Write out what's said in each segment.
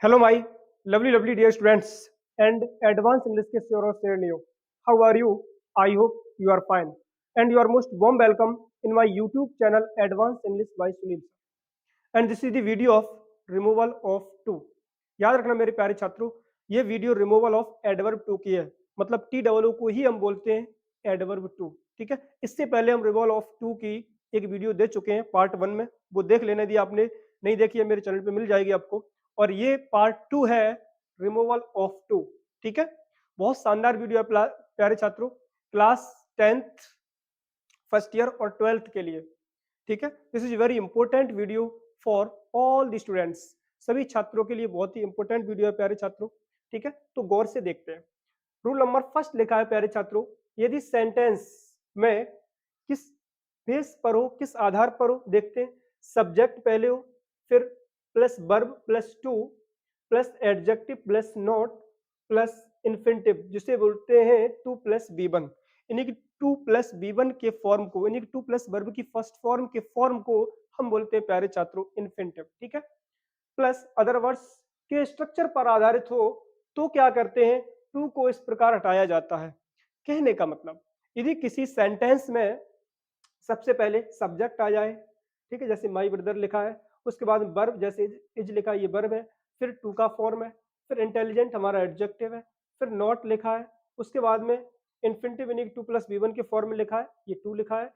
Hello, my lovely dear students and advanced English के sure और share Leo. How are you? I hope you are fine. And you are most warm welcome in my YouTube channel Advanced English by Sunil. And this is the video of removal of to. याद रखना मेरे प्यारे छात्रों, ये video removal of adverb too की है. मतलब T double O को ही हम बोलते हैं एडवर्ब टू. ठीक है. इससे पहले हम रिमूवल ऑफ टू की एक वीडियो दे चुके हैं पार्ट 1 में. वो देख लेने यदि आपने नहीं देखी है मेरे चैनल पे मिल जाएगी आपको. और ये पार्ट 2 है रिमूवल ऑफ टू. ठीक है. बहुत शानदार वीडियो है प्यारे छात्रों, क्लास 10th फर्स्ट ईयर और 12th के लिए. ठीक है. This is very important video for all the students. सभी छात्रों के लिए बहुत ही इंपॉर्टेंट वीडियो है प्यारे छात्रों. ठीक है. तो गौर से देखते हैं. रूल नंबर फर्स्ट लिखा है प्यारे छात्रों, यदि सेंटेंस में किस बेस पर हो, किस आधार पर हो, देखते हैं. सब्जेक्ट पहले हो, फिर plus verb plus two plus adjective plus not plus infinitive, जिसे बोलते हैं टू प्लस बी वन. यानी कि टू प्लस बी वन के फॉर्म को, यानी कि टू प्लस वर्ब की फर्स्ट फॉर्म के फॉर्म को हम बोलते हैं प्यारे छात्रों इन्फिनिटिव. ठीक है. प्लस अदर वर्ड्स के स्ट्रक्चर पर आधारित हो तो क्या करते हैं, टू को इस प्रकार हटाया जाता है. कहने का मतलब, यदि किसी सेंटेंस में सबसे पहले सब्जेक्ट आ जाए, ठीक है, जैसे माई ब्रदर लिखा है, उसके बाद वर्ब जैसे इज लिखा है, ये वर्ब है, फिर टू का फॉर्म है, फिर इंटेलिजेंट हमारा एडजेक्टिव है, फिर नॉट लिखा है, उसके बाद में इन्फिनिटिव यानी टू प्लस बी वन के फॉर्म में लिखा है, ये टू लिखा है,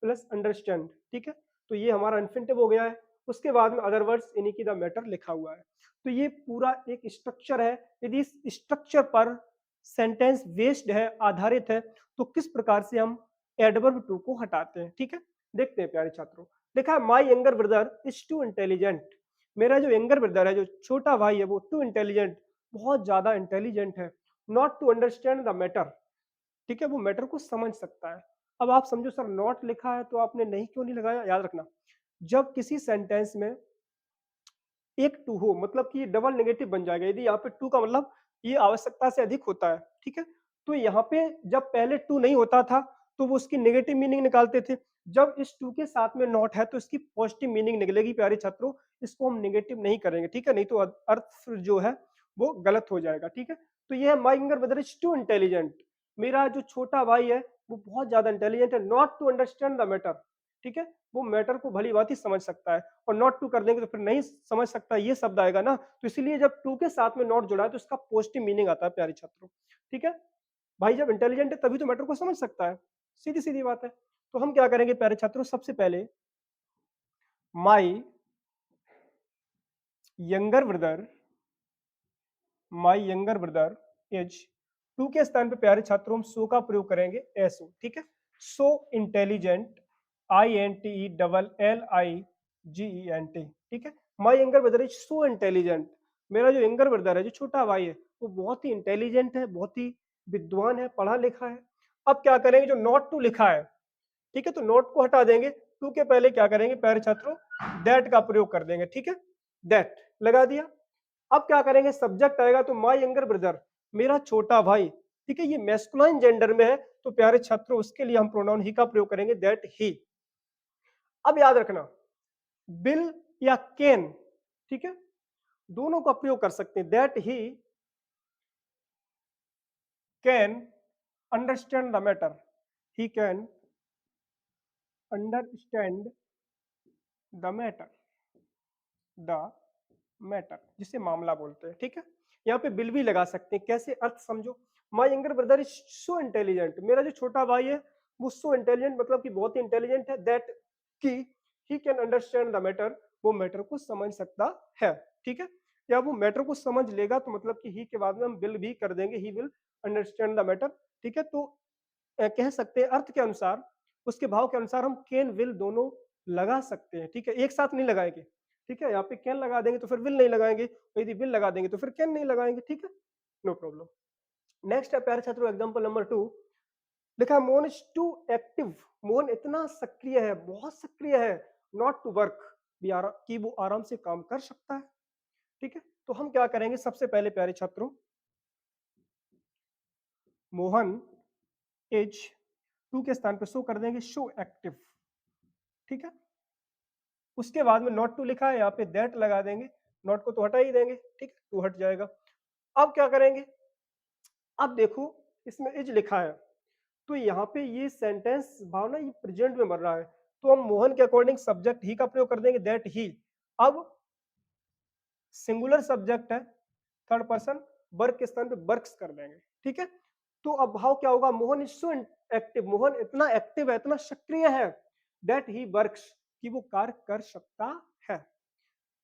प्लस अंडरस्टैंड. ठीक है. तो ये हमारा इन्फिनिटिव हो गया है. उसके बाद में अदर वर्ड्स यानी कि द मैटर लिखा हुआ है. तो ये पूरा एक स्ट्रक्चर है. यदि इस स्ट्रक्चर पर सेंटेंस बेस्ड है, आधारित है, तो किस प्रकार से हम एडवर्ब टू को हटाते हैं. ठीक है. देखते हैं प्यारे छात्रों. देखा, माई younger brother is to intelligent. मेरा जो यंगर ब्रदर है, जो छोटा भाई है, वो टू इंटेलिजेंट, बहुत ज्यादा इंटेलिजेंट है, not to understand the matter. ठीक है. वो मैटर को समझ सकता है. अब आप समझो सर, नॉट लिखा है तो आपने नहीं क्यों नहीं लगाया. याद रखना, जब किसी सेंटेंस में एक टू हो, मतलब कि ये डबल नेगेटिव बन जाएगा. यदि यहाँ पे टू का मतलब ये आवश्यकता से अधिक होता है. ठीक है. तो यहाँ पे जब पहले टू नहीं होता था तो वो उसकी नेगेटिव मीनिंग निकालते थे. जब इस टू के साथ में नॉट है तो इसकी पॉजिटिव मीनिंग निकलेगी प्यारे छात्रों. इसको हम नेगेटिव नहीं करेंगे. ठीक है. नहीं तो अर्थ जो है वो गलत हो जाएगा. ठीक है. तो ये है my younger brother is to intelligent. मेरा जो छोटा भाई है वो बहुत ज्यादा इंटेलिजेंट है, not to understand the matter. ठीक है. वो मैटर को भली बात ही समझ सकता है. और नॉट टू कर देंगे तो फिर नहीं समझ सकता, ये शब्द आएगा ना. तो इसलिए जब टू के साथ में नॉट जुड़ा है तो इसका पॉजिटिव मीनिंग आता है प्यारे छात्रों. ठीक है. भाई जब इंटेलिजेंट है तभी तो मैटर को समझ सकता है. सीधी सीधी बात है. तो हम क्या करेंगे प्यारे छात्रों, सबसे पहले my younger brother, my younger brother is, too के स्थान पे प्यारे छात्रों हम सो का प्रयोग करेंगे, एसओ. ठीक है. So intelligent, I N T E double L I G E N T. ठीक है. My younger brother is so intelligent. मेरा जो यंगर ब्रदर है, जो छोटा भाई है, वो बहुत ही इंटेलिजेंट है, बहुत ही विद्वान है, पढ़ा लिखा है. अब क्या करेंगे, जो नॉट टू लिखा है, ठीक है, तो नॉट को हटा देंगे. टू के पहले क्या करेंगे प्यारे छात्रों, दैट का प्रयोग कर देंगे. ठीक है. दैट लगा दिया. अब क्या करेंगे, सब्जेक्ट आएगा तो माई यंगर ब्रदर, मेरा छोटा भाई. ठीक है. ये मैस्कुलाइन जेंडर में है तो प्यारे छात्रों उसके लिए हम प्रोनाउन ही का प्रयोग करेंगे, दैट ही. अब याद रखना, बिल या कैन, ठीक है, दोनों का प्रयोग कर सकते हैं. That he can understand the matter. He can understand the matter, the matter जिसे मामला बोलते हैं. ठीक है. यहाँ पे बिल भी लगा सकते हैं. कैसे, अर्थ समझो. माई younger brother is so intelligent. मेरा जो छोटा भाई है वो सो इंटेलिजेंट, मतलब कि बहुत ही इंटेलिजेंट है. दैट कि he can understand the matter, वो मैटर को समझ सकता है. ठीक है. या वो मैटर को समझ लेगा तो मतलब कि ही के बाद में हम बिल भी कर देंगे, he will understand the matter. ठीक है. तो कह सकते हैं अर्थ के अनुसार, उसके भाव के अनुसार हम कैन विल दोनों लगा सकते हैं. ठीक है. एक साथ नहीं लगाएंगे. ठीक है. यहाँ पे कैन लगा देंगे तो फिर विल नहीं लगाएंगे, तो यदि विल लगा देंगे तो फिर कैन नहीं लगाएंगे. ठीक है. No problem. नेक्स्ट है प्यारे छात्रों एग्जांपल नंबर 2. लिखा है मोहन इज टू एक्टिव. मोहन इतना सक्रिय है, बहुत सक्रिय है, नॉट टू वर्क, कि वो आराम से काम कर सकता है. ठीक है. तो हम क्या करेंगे, सबसे पहले प्यारे छात्रों, मोहन इज, टू के स्थान पे शो कर देंगे, शो एक्टिव. ठीक है. उसके बाद में नॉट टू लिखा है, यहाँ पे दैट लगा देंगे, नॉट को तो हटा ही देंगे, ठीक है, टू हट जाएगा। अब क्या करेंगे, अब देखो इसमें इज लिखा है, तो यहाँ पे ये सेंटेंस भावना ये प्रेजेंट में बन रहा है, तो हम मोहन के अकॉर्डिंग सब्जेक्ट ही का प्रयोग कर देंगे, दैट ही। अब सिंगुलर सब्जेक्ट है, थर्ड पर्सन, वर्क के स्थान पे वर्क्स कर देंगे, ठीक है। तो अब भाव क्या होगा, मोहन इज सो एक्टिव, मोहन इतना एक्टिव है, इतना सक्रिय है, दैट ही वर्क्स, कि वो कार्य कर सकता है,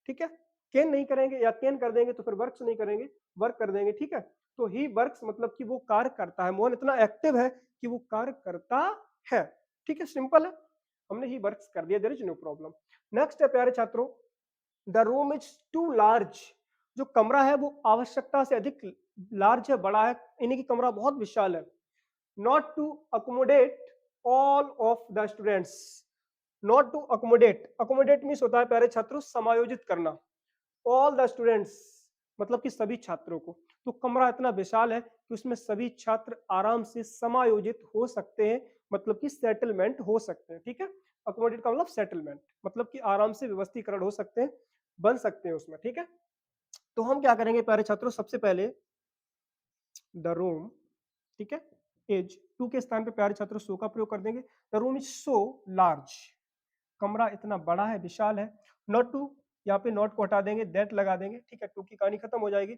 ठीक है। कैन नहीं करेंगे या कैन कर देंगे तो फिर वर्क्स नहीं करेंगे, वर्क कर देंगे, ठीक है। तो ही वर्क्स मतलब कि वो कार्य करता है, मोहन इतना एक्टिव है कि वो कार्य करता है, ठीक है, सिंपल है, हमने ही वर्क्स कर दिया, there is no problem. Next है प्यारे छात्रों, the room is too large, जो कमरा है वो आवश्यकता से अधिक लार्ज है, बड़ा है, यानी कि कमरा बहुत विशाल है। Not to accommodate all of the students, not to accommodate, accommodate means होता है प्यारे छात्रों समायोजित करना, ऑल द स्टूडेंट्स मतलब कि सभी छात्रों को, तो कमरा इतना विशाल है कि उसमें सभी छात्र आराम से समायोजित हो सकते हैं, मतलब कि सेटलमेंट हो सकते हैं, ठीक है। अकोमोडेट का मतलब सेटलमेंट, मतलब कि आराम से व्यवस्थीकरण हो सकते हैं, बन सकते हैं उसमें, ठीक है। तो हम क्या करेंगे प्यारे छात्रों, सबसे पहले द रूम, ठीक है, इज टू के स्थान पे प्यारे छात्रों सो का प्रयोग कर देंगे, the room is so large, कमरा इतना बड़ा है, विशाल है। नॉट टू, यहाँ पे नॉट को हटा देंगे, दैट लगा देंगे, ठीक है, टू की कहानी खत्म हो जाएगी।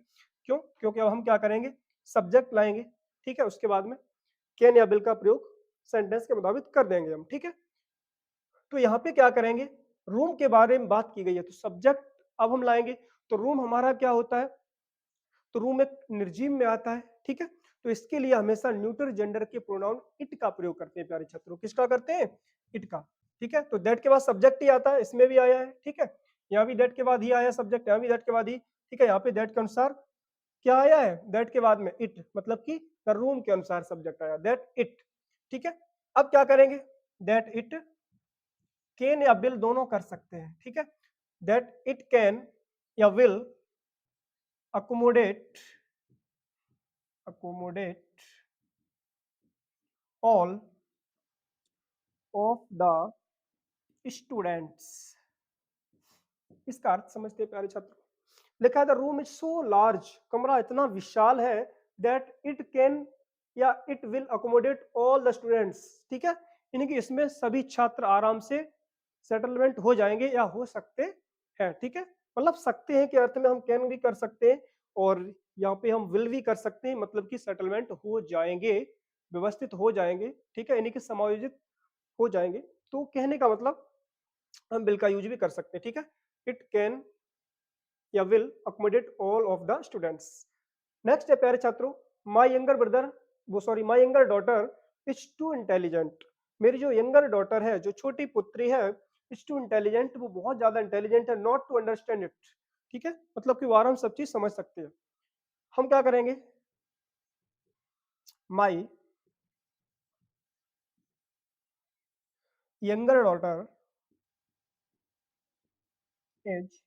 क्यों, क्योंकि अब हम क्या करेंगे, सब्जेक्ट लाएंगे, ठीक है, उसके बाद में कैन या विल का प्रयोग सेंटेंस के मुताबिक कर देंगे हम, ठीक है। तो यहाँ पे क्या करेंगे, रूम के बारे में बात की गई है, तो सब्जेक्ट अब हम लाएंगे, तो रूम हमारा क्या होता है, तो रूम एक निर्जीव में आता है, ठीक है। तो इसके लिए हमेशा न्यूटर जेंडर के प्रोनाउन इट का प्रयोग करते हैं प्यारे छात्रों, किसका करते हैं, इट का, ठीक है। तो दैट के बाद सब्जेक्ट ही आता है, इसमें भी आया है, ठीक है, यहाँ भी दैट के बाद ही आया सब्जेक्ट, यहाँ भी दैट के बाद ही, ठीक है। यहाँ पे दैट के अनुसार क्या आया है, दैट के बाद में इट, मतलब कि द रूम के अनुसार सब्जेक्ट आया, दैट इट, ठीक है। अब क्या करेंगे, दैट इट कैन या विल दोनों कर सकते हैं, ठीक है, दैट इट कैन या will accommodate accommodate all of the students, इसका अर्थ समझते हैं प्यारे छात्र, लिखा है the room is so large, कमरा इतना विशाल है, दैट इट कैन या it will accommodate all the students, ठीक है, यानी कि इसमें सभी छात्र आराम से सेटलमेंट हो जाएंगे या हो सकते हैं, ठीक है। मतलब सकते हैं के अर्थ में हम कैन भी कर सकते हैं, और यहाँ पे हम विल भी कर सकते हैं, मतलब कि सेटलमेंट हो जाएंगे, व्यवस्थित हो जाएंगे, ठीक है, यानी कि समायोजित हो जाएंगे। तो कहने का मतलब हम विल का यूज भी कर सकते हैं, ठीक है, इट कैन या will accommodate all of the students. Next है प्यारे छात्रों, माई यंगर ब्रदर, वो sorry my younger daughter is to intelligent, मेरी जो यंगर डॉटर है, जो छोटी पुत्री है, इज टू इंटेलिजेंट, वो बहुत ज्यादा इंटेलिजेंट है, नॉट टू अंडरस्टैंड इट, ठीक है, मतलब कि वो आराम सब चीज समझ सकती है। हम क्या करेंगे, my younger daughter is,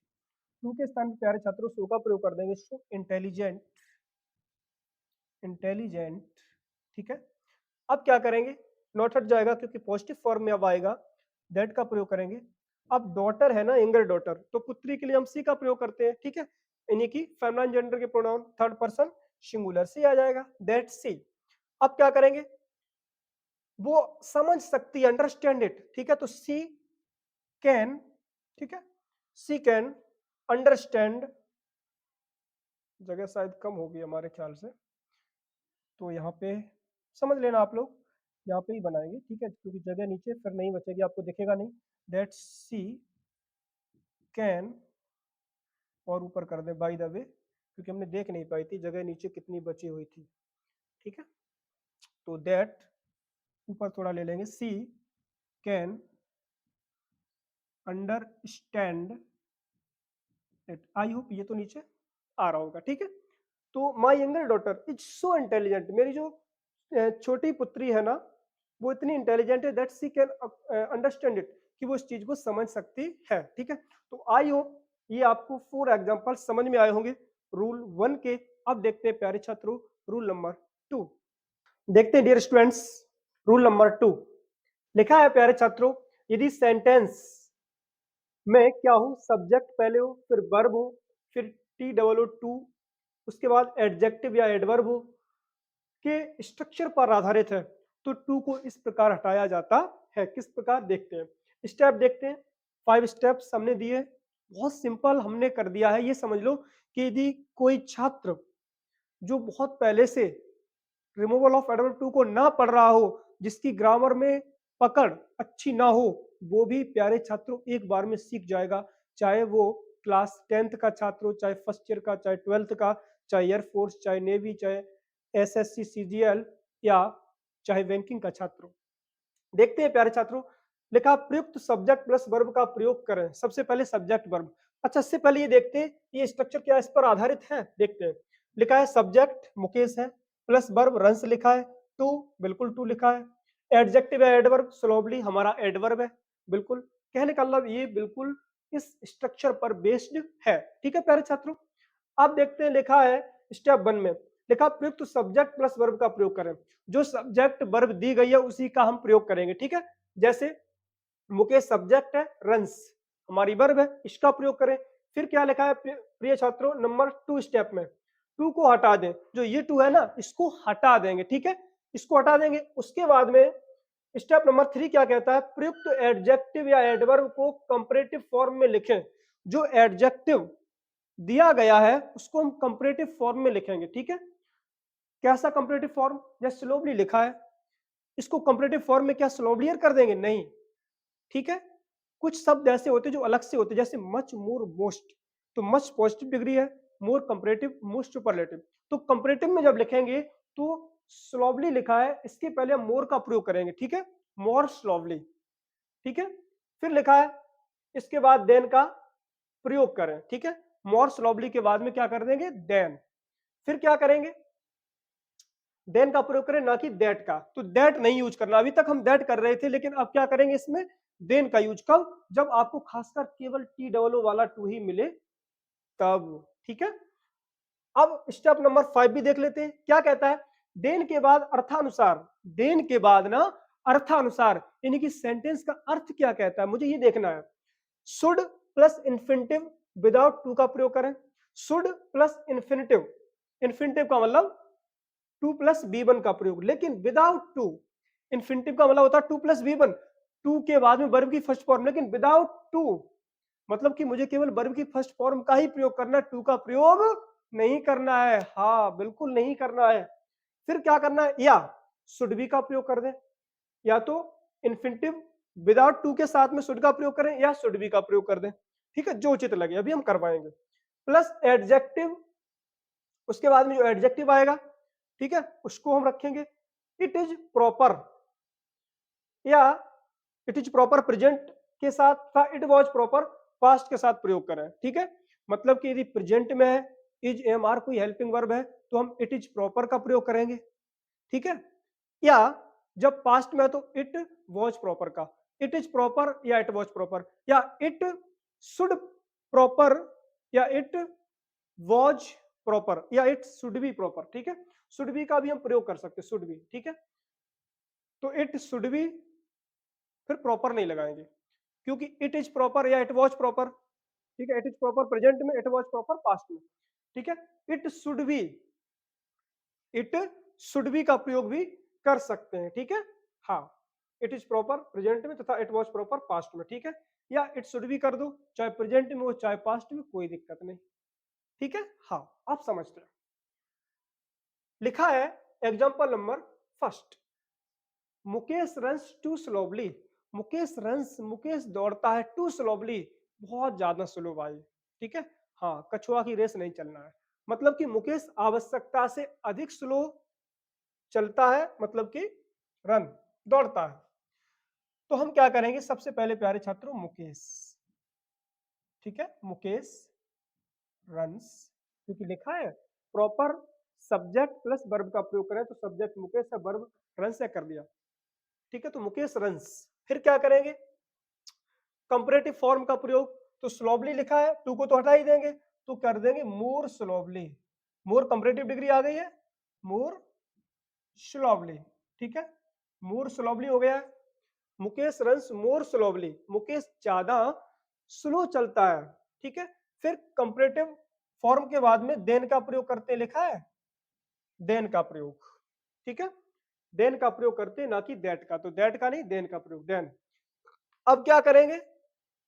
too के स्थान पर प्यारे छात्रों सो का प्रयोग कर देंगे, सो इंटेलिजेंट, इंटेलिजेंट, ठीक है। अब क्या करेंगे, नॉट हट जाएगा क्योंकि पॉजिटिव फॉर्म में अब आएगा, दैट का प्रयोग करेंगे। अब डॉटर है ना, यंगर डॉटर, तो पुत्री के लिए हम सी का प्रयोग करते हैं, ठीक है, यानी कि फेमिनिन जेंडर के प्रोनाउन थर्ड पर्सन सिंगुलर सी आ जाएगा, दैट सी। अब क्या करेंगे, वो समझ सकती है, अंडरस्टैंड इट, ठीक है, तो सी कैन, ठीक है, सी कैन अंडरस्टैंड, जगह शायद कम होगी हमारे ख्याल से, तो यहाँ पे समझ लेना आप लोग, यहाँ पे ही बनाएंगे, ठीक है, क्योंकि जगह नीचे फिर नहीं बचेगी, आपको दिखेगा नहीं, दैट सी कैन, और ऊपर कर दे बाय द वे, क्योंकि हमने देख नहीं पाई थी जगह नीचे कितनी बची हुई थी, ठीक है। तो दैट ऊपर थोड़ा ले लेंगे, see can understand it, I hope ये तो नीचे आ रहा होगा, ठीक है। तो my younger daughter is so intelligent, मेरी जो छोटी पुत्री है ना, वो इतनी इंटेलिजेंट है, that she can understand it, कि वो इस चीज को समझ सकती है, ठीक है। तो आई होप ये आपको 4 एग्जाम्पल समझ में आए होंगे रूल 1 के। अब देखते हैं प्यारे छात्रों रूल नंबर 2, देखते हैं डियर स्टूडेंट्स, रूल नंबर 2 लिखा है प्यारे छात्रों, यदि सेंटेंस में क्या हो, सब्जेक्ट पहले हो, फिर वर्ब हो, फिर टी डबल ओ टू, उसके बाद एडजेक्टिव या एडवर्ब हो के स्ट्रक्चर पर आधारित है, तो टू को इस प्रकार हटाया जाता है। किस प्रकार देखते हैं, स्टेप देखते हैं। 5 स्टेप्स हमने दिए, बहुत सिंपल हमने कर दिया है। ये समझ लो कि यदि कोई छात्र जो बहुत पहले से रिमूवल ऑफ एडवर्ब टू को ना पढ़ रहा हो, जिसकी ग्रामर में पकड़ अच्छी ना हो, वो भी प्यारे छात्रों एक बार में सीख जाएगा। चाहे वो क्लास 10th का छात्र हो, चाहे फर्स्ट ईयर का, चाहे 12th का, चाहे एयरफोर्स, चाहे नेवी, चाहे एसएससी सीजीएल, या चाहे बैंकिंग का छात्र हो। देखते हैं प्यारे छात्रों, लिखा प्रयुक्त सब्जेक्ट प्लस वर्ब का प्रयोग करें। सबसे पहले सब्जेक्ट वर्ब। अच्छा, इससे पहले ये देखते हैं ये स्ट्रक्चर क्या इस पर आधारित है, देखते हैं। लिखा है सब्जेक्ट मुकेश है, प्लस वर्ब रंस लिखा है, टू बिल्कुल टू लिखा है, एडजेक्टिव है एडवर्ब स्लोवली हमारा एडवर्ब है, बिल्कुल। कहने का मतलब ये बिल्कुल इस स्ट्रक्चर पर बेस्ड है। ठीक है प्यारे छात्रों, अब देखते हैं लिखा है स्टेप 1 में, लिखा प्रयुक्त सब्जेक्ट प्लस वर्ब का प्रयोग करें। जो सब्जेक्ट वर्ब दी गई है उसी का हम प्रयोग करेंगे। ठीक है, जैसे मुकेश सब्जेक्ट है, रंस हमारी वर्ब है, इसका प्रयोग करें। फिर क्या लिखा है प्रिय छात्रों, नंबर 2 स्टेप में, टू को हटा दें। जो ये टू है ना, इसको हटा देंगे। ठीक है, इसको हटा देंगे। उसके बाद में स्टेप नंबर 3 क्या कहता है, प्रयुक्त एडजेक्टिव या एडवर्ब को कंपैरेटिव फॉर्म में लिखें। जो एडजेक्टिव दिया गया है उसको हम कंपैरेटिव फॉर्म में लिखेंगे। ठीक है, कैसा कंपैरेटिव फॉर्म, जैसे स्लोवली लिखा है, इसको कंपैरेटिव फॉर्म में क्या स्लोवलियर कर देंगे, नहीं। ठीक है, कुछ शब्द ऐसे होते हैं जो अलग से होते हैं, जैसे मच, मोर, मोस्ट। तो मच पॉजिटिव डिग्री है, मोर कंपैरेटिव, मोस्ट सुपरलेटिव। तो कंपैरेटिव में जब लिखेंगे तो स्लोवली लिखा है, इसके पहले हम मोर का प्रयोग करेंगे। ठीक है, मोर स्लोवली। ठीक है, फिर लिखा है इसके बाद देन का प्रयोग करें। ठीक है, मोर स्लोवली के बाद में क्या कर देंगे, देन। फिर क्या करेंगे, देन का प्रयोग करें, ना कि दैट का। तो दैट नहीं यूज करना, अभी तक हम दैट कर रहे थे, लेकिन अब क्या करेंगे इसमें, देन का यूज। कब, जब आपको खासकर केवल टी डबल ओ वाला टू ही मिले तब। ठीक है, अब स्टेप नंबर 5 भी देख लेते हैं, क्या कहता है, देन के बाद अर्थानुसार। देन के बाद ना अर्थानुसार, यानी कि सेंटेंस का अर्थ क्या कहता है मुझे ये देखना है। Should plus infinitive without to का प्रयोग करें। शुड प्लस इन्फिनिटिव, इन्फिनिटिव का मतलब टू प्लस बी वन का प्रयोग, लेकिन विदाउट टू। इन्फिनिटिव का मतलब होता है to plus V one, to के बाद में वर्ब की फर्स्ट फॉर्म, लेकिन विदाउट टू मतलब कि मुझे केवल वर्ब की फर्स्ट फॉर्म का ही प्रयोग करना है, टू का प्रयोग नहीं करना है। हाँ, बिल्कुल नहीं करना है। फिर क्या करना है, या शुड बी का प्रयोग कर दें, या तो इन्फिनिटिव विदाउट टू के साथ में शुड का प्रयोग करें, या शुड बी का प्रयोग कर दें। ठीक है, जो उचित लगे, अभी हम करवाएंगे। प्लस एडजेक्टिव, उसके बाद में जो एडजेक्टिव आएगा, ठीक है, उसको हम रखेंगे इट इज प्रॉपर, या इट इज प्रॉपर प्रेजेंट के साथ था, इट वॉज प्रॉपर पास्ट के साथ प्रयोग करें। ठीक है, मतलब कि यदि प्रेजेंट में है, इज एम आर कोई हेल्पिंग वर्ब है, तो हम इट इज प्रॉपर का प्रयोग करेंगे। ठीक है, या जब पास्ट में है तो इट वॉज प्रॉपर का, इट इज प्रॉपर या इट वॉज प्रॉपर, या इट शुड प्रॉपर, या इट वॉज प्रॉपर, या इट शुड बी प्रॉपर। ठीक है, शुड बी का भी हम प्रयोग कर सकते हैं, शुड बी। ठीक है, तो इट शुड बी, फिर प्रॉपर नहीं लगाएंगे, क्योंकि इट इज प्रॉपर या इट वॉज प्रॉपर। ठीक है, इट इज प्रॉपर प्रेजेंट में, इट वॉज प्रॉपर पास्ट में। ठीक है, it should B, it should B का प्रयोग भी कर सकते हैं। ठीक है, हाँ, इट इज प्रॉपर प्रेजेंट में तथा इट वॉज प्रॉपर पास्ट में। ठीक है, या इट शुड बी कर दो, चाहे प्रेजेंट में हो चाहे पास्ट में, कोई दिक्कत नहीं। ठीक है, हाँ, आप समझते हैं। लिखा है example number first, Mukesh runs too slowly. Mukesh runs, Mukesh दौड़ता है, टू स्लोवली बहुत ज्यादा स्लो भाई। ठीक है, हाँ, कछुआ की रेस नहीं चलना है, मतलब कि मुकेश आवश्यकता से अधिक स्लो चलता है, मतलब कि रन, दौड़ता है। तो हम क्या करेंगे, सबसे पहले प्यारे छात्रों मुकेश। ठीक है, मुकेश रन्स, क्योंकि लिखा है प्रॉपर सब्जेक्ट प्लस वर्ब का प्रयोग करें, तो सब्जेक्ट मुकेश है, वर्ब रन्स है, कर दिया। ठीक है, तो मुकेश रन्स। फिर क्या करेंगे, कंपैरेटिव फॉर्म का प्रयोग। तो स्लोवली लिखा है, टू को तो हटा ही देंगे, तो कर देंगे मोर स्लोवली। मोर कंपैरेटिव डिग्री आ गई है, मोर स्लोवली। ठीक है, मोर स्लोवली हो गया है। मुकेश रन्स मोर स्लोवली, मुकेश ज्यादा स्लो चलता है। ठीक है, फिर कंपैरेटिव फॉर्म के बाद में देन का प्रयोग करते हैं, लिखा है देन का प्रयोग, ठीक है, देन का प्रयोग करते हैं, ना कि दैट का। तो दैट का नहीं, देन का प्रयोग, देन। अब क्या करेंगे,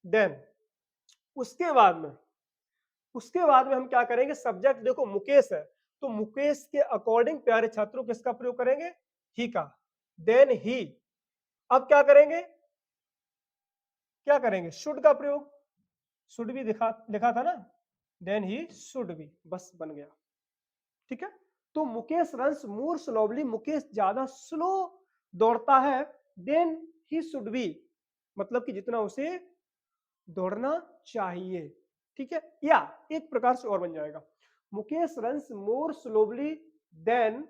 देन उसके बाद में, उसके बाद में हम क्या करेंगे, सब्जेक्ट देखो मुकेश है, तो मुकेश के अकॉर्डिंग प्यारे छात्रों किसका प्रयोग करेंगे, ही का, देन ही। अब क्या करेंगे, क्या करेंगे, शुड का प्रयोग, शुड भी दिखा लिखा था ना, देन ही शुड बी, बस बन गया, ठीक है। तो Mukesh runs more slowly, Mukesh ज्यादा स्लो दौड़ता है, देन ही शुड बी, मतलब कि जितना उसे दौड़ना चाहिए, ठीक है। या एक प्रकार से और बन जाएगा, Mukesh runs more slowly than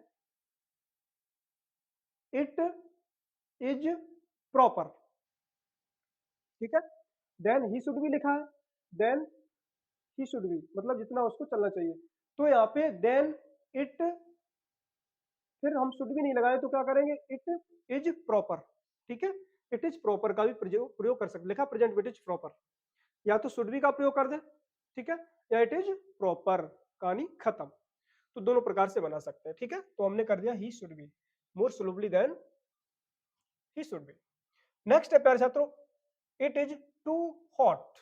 it is proper, ठीक है। देन ही शुड बी लिखा है, देन ही शुड बी मतलब जितना उसको चलना चाहिए। तो यहाँ पे देन इट, फिर हम शुड भी नहीं लगाए तो क्या करेंगे, इट इज प्रॉपर, ठीक है। इट इज प्रॉपर का भी प्रयोग कर सकते, लिखा प्रेजेंट विद इज प्रॉपर, या तो शुड भी का प्रयोग कर दे, ठीक है, या इट इज प्रॉपर, कहानी खत्म। तो दोनों प्रकार से बना सकते हैं, ठीक है। तो हमने कर दिया he should be more slowly than he should be. Next है प्यारे छात्रों, इट इज टू हॉट,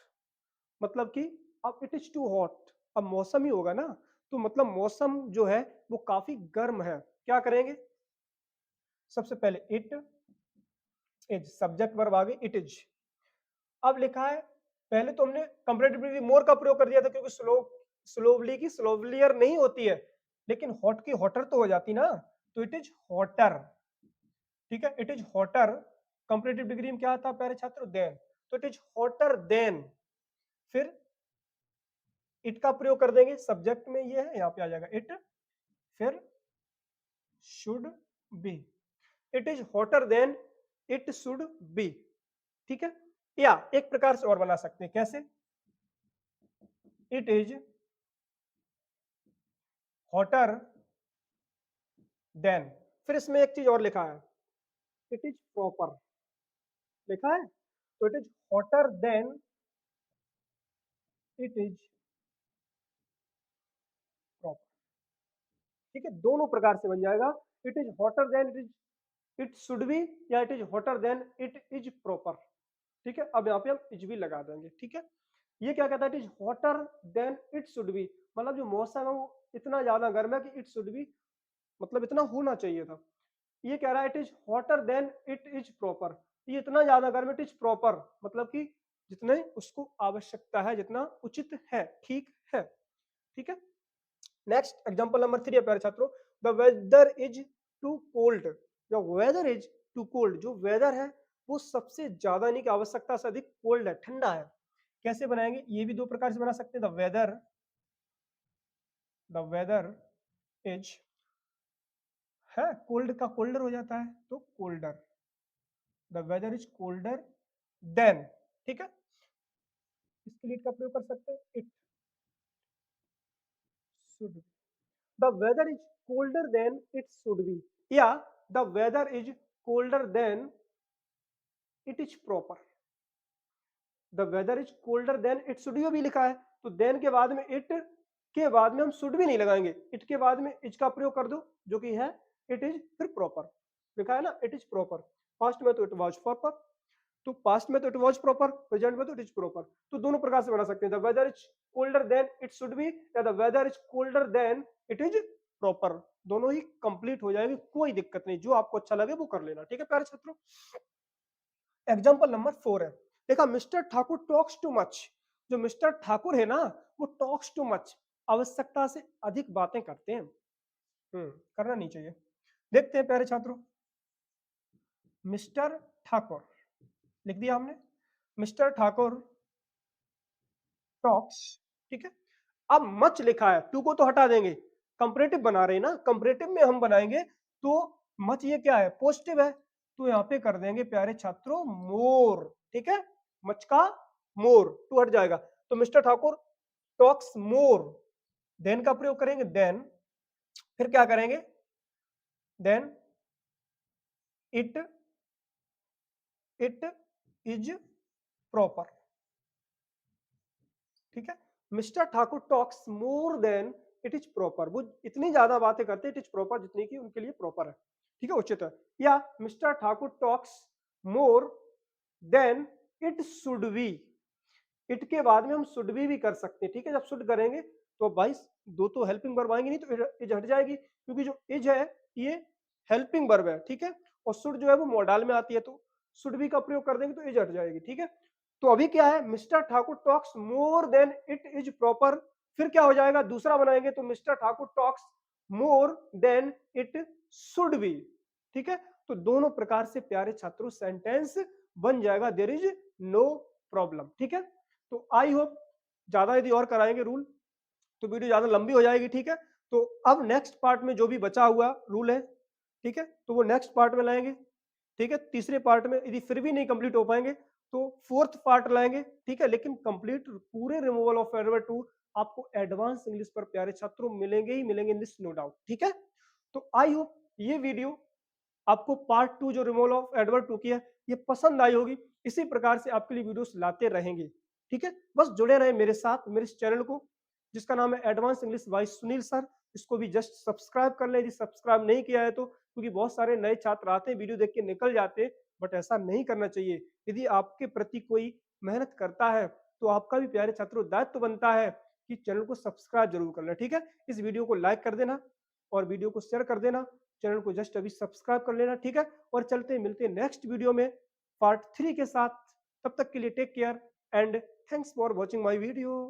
मतलब कि अब इट इज टू हॉट, अब मौसम ही होगा ना, तो मतलब मौसम जो है वो काफी गर्म है, क्या करेंगे, सबसे पहले इट इज, सब्जेक्ट वर्ब आगे इट इज। अब लिखा है, पहले तो हमने कंपैरेटिवली मोर का प्रयोग कर दिया था, क्योंकि स्लोवली की स्लोवलियर नहीं होती है, लेकिन हॉट की हॉटर तो हो जाती ना, तो इट इज हॉटर, ठीक है, it is hotter. Comparative degree में क्या आता है प्यारे छात्र, देन, तो इट इज हॉटर देन, फिर इट का प्रयोग कर देंगे, सब्जेक्ट में ये है, यहाँ पे आ जाएगा इट, फिर should be, it is hotter than it should B, ठीक है। या एक प्रकार से और बना सकते हैं, कैसे, इट इज हॉटर देन, फिर इसमें एक चीज और लिखा है, इट इज प्रॉपर, लिखा है, तो it is hotter than it is proper, ठीक है, दोनों प्रकार से बन जाएगा, it is hotter than it should be, या it is hotter than it is proper, ठीक है। अब यहाँ पे हम इज भी लगा देंगे, ठीक है। ये क्या कहता है, it is hotter than it should B, मतलब जो मौसम है वो इतना ज्यादा गर्म है कि इट शुड बी, मतलब इतना होना चाहिए था। ये कह रहा है it is hotter than it is proper, ये इतना ज्यादा गर्म, इट इज प्रॉपर मतलब कि जितने उसको आवश्यकता है, जितना उचित है, ठीक है, ठीक है। नेक्स्ट एग्जांपल नंबर 3 है प्यारे छात्रों, the weather is too cold, जो वेदर इज टू कोल्ड, जो वेदर है वो सबसे ज्यादा नहीं कि आवश्यकता से अधिक कोल्ड है, ठंडा है। कैसे बनाएंगे, ये भी दो प्रकार से बना सकते हैं, द वेदर इज है, कोल्ड का कोल्डर हो जाता है, तो colder, the weather is colder than, ठीक है। इसके लिए का प्रयोग कर सकते हैं, it should, the weather is colder than it should be, या the weather is colder than it is proper, the weather is colder than it should भी लिखा है, तो देन के बाद में इट के बाद में हम शुड भी नहीं लगाएंगे, इट के बाद में इज का प्रयोग कर दो, जो कि है इट इज, फिर प्रॉपर, लिखा है ना, इट इज प्रॉपर, पास्ट में तो इट वाज प्रॉपर, तो पास्ट में तो इट वाज प्रॉपर, प्रेजेंट में तो इट इज प्रॉपर, तो दोनों प्रकार से बना सकते हैं, the weather is colder than it should be, या the weather is colder than it is proper, दोनों ही कंप्लीट हो जाएंगे, कोई दिक्कत नहीं, जो आपको अच्छा लगे वो कर लेना, ठीक है प्यारे छात्रों। एग्जाम्पल नंबर 4 है, देखा, mister Thakur talks too much, जो मिस्टर ठाकुर है ना वो टॉक्स टू मच, आवश्यकता से अधिक बातें करते हैं, करना नहीं चाहिए। देखते हैं प्यारे छात्रों, मिस्टर ठाकुर लिख दिया हमने, मिस्टर ठाकुर टॉक्स, ठीक है। अब मच लिखा है, टू को तो हटा देंगे, कंपरेटिव बना रहे हैं ना, कंपरेटिव में हम बनाएंगे तो मच ये क्या है, पॉजिटिव है, तो यहाँ पे कर देंगे प्यारे छात्रों मोर, ठीक है, मच का मोर, टू हट जाएगा, तो mister Thakur talks more, than का प्रयोग करेंगे, देन, फिर क्या करेंगे, than it it is proper, ठीक है। Mister Thakur talks more than it is proper, वो इतनी ज्यादा बातें करते हैं इट इज प्रॉपर जितनी की उनके लिए प्रॉपर है, ठीक है, उचित है। या mister Thakur talks more than it should B, it के बाद में हम शुड भी कर सकते हैं, ठीक है। जब शुड करेंगे तो भाई दो तो हेल्पिंग वर्ब आएंगे, नहीं तो इज हट जाएगी, क्योंकि जो इज है ये हेल्पिंग वर्ब है, ठीक है। और शुड जो है वो मॉडल में आती है, तो शुड भी का प्रयोग कर देंगे तो इज हट जाएगी, ठीक है। तो अभी क्या है, mister Thakur talks more than it is proper, फिर क्या हो जाएगा, दूसरा बनाएंगे तो mister Thakur talks more than it should B, ठीक है। तो दोनों प्रकार से प्यारे छात्रों सेंटेंस बन जाएगा, देयर इज नो प्रॉब्लम, ठीक है। तो आई होप, ज्यादा यदि और कराएंगे रूल तो वीडियो ज्यादा लंबी हो जाएगी, ठीक है। तो अब नेक्स्ट पार्ट में जो भी बचा हुआ रूल है, ठीक है, तो वो नेक्स्ट पार्ट में लाएंगे, ठीक है। तीसरे पार्ट में यदि फिर भी नहीं कंप्लीट हो पाएंगे तो फोर्थ पार्ट लाएंगे, ठीक है। लेकिन कंप्लीट पूरे रिमूवल ऑफ एडवर्ब टू आपको एडवांस इंग्लिश पर प्यारे छात्रों मिलेंगे ही मिलेंगे इन दिस, नो डाउट, ठीक है। तो आई होप ये वीडियो आपको पार्ट टू जो रिमूवल ऑफ एडवर्ब टू की है ये पसंद आई होगी। इसी प्रकार से आपके लिए वीडियोस लाते रहेंगे, ठीक है। बस जुड़े रहे मेरे साथ, मेरे इस चैनल को जिसका नाम है advance English by Sunil sir, इसको भी जस्ट सब्सक्राइब कर लें यदि सब्सक्राइब नहीं किया है तो, क्योंकि बहुत सारे नए छात्र आते हैं वीडियो देख के निकल जाते हैं, बट ऐसा नहीं करना चाहिए। यदि आपके प्रति कोई मेहनत करता है तो आपका भी प्यारे छात्रों दायित्व तो बनता है कि चैनल को सब्सक्राइब जरूर कर लें, ठीक है। इस वीडियो को लाइक कर देना और वीडियो को शेयर कर देना, चैनल को जस्ट अभी सब्सक्राइब कर लेना, ठीक है। और चलते मिलते हैं नेक्स्ट वीडियो में पार्ट 3 के साथ, तब तक के लिए take care and thanks for watching my video.